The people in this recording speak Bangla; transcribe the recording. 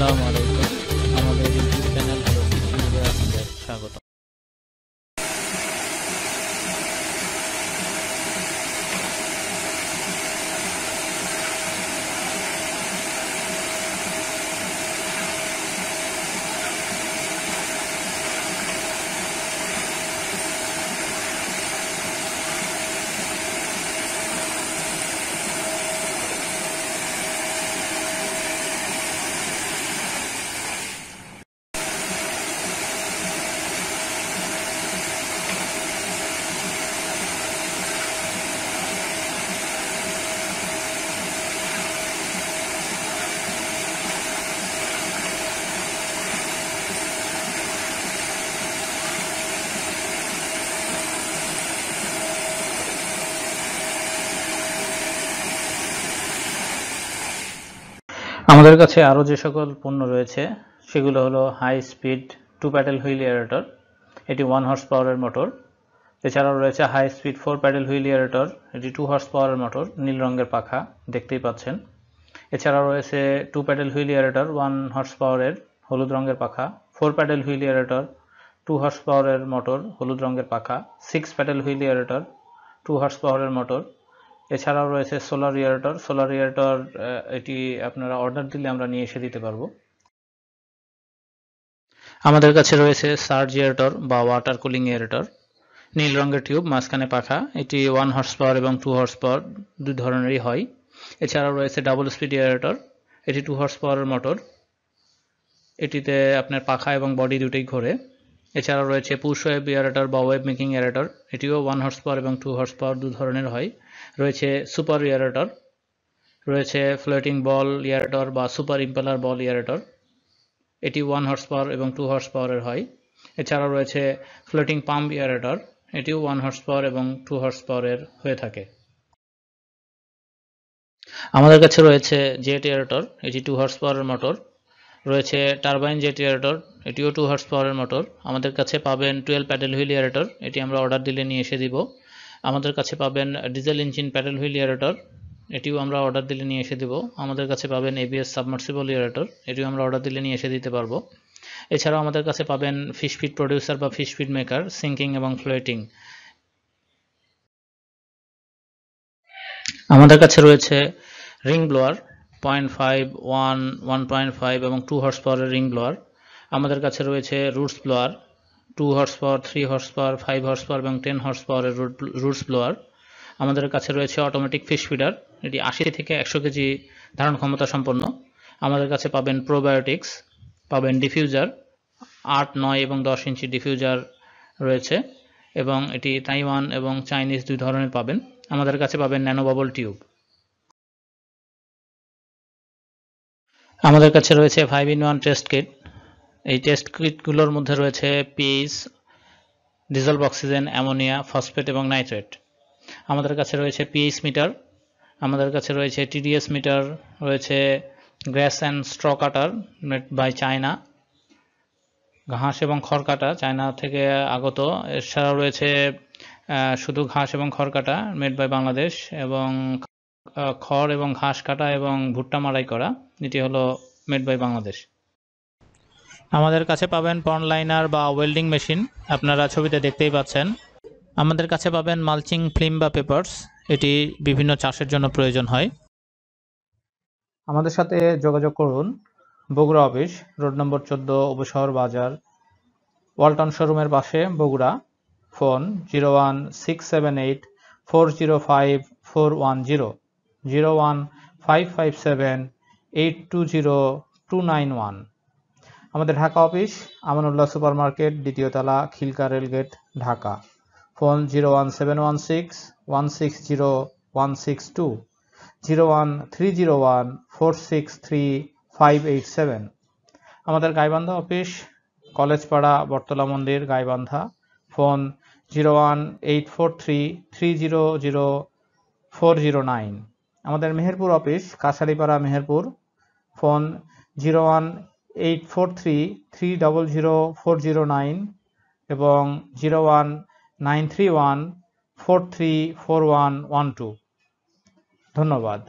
আসসালামু আলাইকুম। আমাদের ইউটিউব চ্যানেল হলো আপনাদের স্বাগত। আমাদের কাছে আরও যে সকল পণ্য রয়েছে সেগুলো হলো high speed 2 paddle wheel aerator, এটি 1 হর্স পাওয়ারের মোটর। এছাড়াও রয়েছে high speed 4 paddle wheel aerator, এটি 2 হর্স পাওয়ারের মোটর, নীল রঙের পাখা দেখতেই পাচ্ছেন। এছাড়াও রয়েছে 2 প্যাডেল হুইল এয়ারেটর 1 হর্স পাওয়ারের, হলুদ রঙের পাখা। 4 প্যাডেল হুইল এয়ারেটর 2 হর্স পাওয়ারের মোটর, হলুদ রঙের পাখা। 6 প্যাডেল হুইল এয়ারেটর 2 হর্স পাওয়ারের মোটর। এছাড়াও রয়েছে সোলার এয়ারেটর, এটি আপনারা অর্ডার দিলে আমরা নিয়ে এসে দিতে পারবো। আমাদের কাছে রয়েছে সার্জ এয়ারেটর বা ওয়াটার কুলিং এয়ারেটর, নীল রঙের টিউব, মাঝখানে পাখা। এটি 1 হর্স পাওয়ার এবং 2 হর্স পাওয়ার দুই ধরনেরই হয়। এছাড়াও রয়েছে ডাবল স্পিড এয়ারেটর, এটি 2 হর্স পাওয়ারের মোটর, এটিতে আপনার পাখা এবং বডি দুটোই ঘোরে। এছাড়াও রয়েছে পুশ ওয়েভ এয়ারেটর বা ওয়েভ মেকিং এয়ারেটর, এটিও 1 হর্স পাওয়ার এবং 2 হর্স পাওয়ার দু ধরনের হয়। রয়েছে সুপার এয়ারেটর, রয়েছে ফ্লোটিং বল এয়ারেটর বা সুপার ইম্পেলার বল এয়ারেটর, এটি 1 হর্স পাওয়ার এবং 2 হর্স পাওয়ারের হয়। এছাড়াও রয়েছে ফ্লোটিং পাম্প এয়ারেটর, এটিও 1 হর্স পাওয়ার এবং 2 হর্স পাওয়ারের হয়ে থাকে। আমাদের কাছে রয়েছে জেট এয়ারেটর, এটি 2 হর্স পাওয়ারের মোটর। রয়েছে টারবাইন জেট এয়ারেটর, এটিও 2 হর্স পাওয়ারের মোটর। আমাদের কাছে পাবেন 12 প্যাডেল হুইল এয়ারেটর, এটি আমরা অর্ডার দিলে নিয়ে এসে দিব। আমাদের কাছে পাবেন diesel engine pedal wheel aerator, এটিও আমরা অর্ডার দিলে নিয়ে এসে দিব। আমাদের কাছে পাবেন এবিএস সাবমার্সিবল এয়ারেটর, এটিও আমরা অর্ডার দিলে নিয়ে এসে দিতে পারবো। এছাড়াও আমাদের কাছে পাবেন ফিশ ফিড প্রডিউসার বা ফিশ ফিড মেকার, সিঙ্কিং এবং ফ্লোটিং। আমাদের কাছে রয়েছে রিং ব্লোয়ার 0.5, 1, 1.5 এবং 2 হর্স পাওয়ারের রিং ব্লোয়ার। আমাদের কাছে রয়েছে roots blower 2 horse power, 3 horse power, 5 horse power এবং 10 হর্স পাওয়ারের রুটস ব্লোয়ার। আমাদের কাছে রয়েছে অটোমেটিক ফিশ ফিডার, এটি 80 থেকে 100 কেজি ধারণ ক্ষমতা সম্পন্ন। আমাদের কাছে পাবেন প্রোবায়োটিক্স, পাবেন ডিফিউজার 8, 9 এবং 10 ইঞ্চি ডিফিউজার রয়েছে এবং এটি তাইওয়ান এবং চাইনিজ দুই ধরনের পাবেন। আমাদের কাছে পাবেন ন্যানো বাবল টিউব। আমাদের কাছে রয়েছে 5-in-1 টেস্ট কিট, এই টেস্ট কিটগুলোর মধ্যে রয়েছে pH, dissolved oxygen, ammonia, phosphate এবং নাইট্রেট। আমাদের কাছে রয়েছে পিএইচ মিটার, আমাদের কাছে রয়েছে টিডিএস মিটার, রয়েছে grass and straw cutter made by China, ঘাস এবং খড় কাটা চায়না থেকে আগত। এছাড়াও রয়েছে শুধু ঘাস এবং খড় কাটা মেড বাই বাংলাদেশ, এবং খড় এবং ঘাস কাটা এবং ভুট্টা মাড়াই করা, এটি হলো মেড বাই বাংলাদেশ। আমাদের কাছে পাবেন পন্ড লাইনার বা ওয়েল্ডিং মেশিন, আপনারা ছবিতে দেখতেই পাচ্ছেন। আমাদের কাছে পাবেন মালচিং ফিল্ম বা পেপারস, এটি বিভিন্ন চাষের জন্য প্রয়োজন হয়। আমাদের সাথে যোগাযোগ করুন Bogura office, road number 14, Upashahar Bazar, Walton শোরুমের পাশে, বগুড়া। ফোন 01678405410, 01557820291। আমাদের Dhaka office Amanullah super market, 2য় তলা, খিলকা রেলগেট, ঢাকা। ফোন 01716160162, 01301463587। আমাদের গাইবান্ধা অফিস কলেজপাড়া, বটতলা মন্দির, গাইবান্ধা। ফোন 01843000409। আমাদের মেহেরপুর অফিস কাছাড়িপাড়া, মেহেরপুর। ফোন 01843300409 এবং 01931434112। ধন্যবাদ।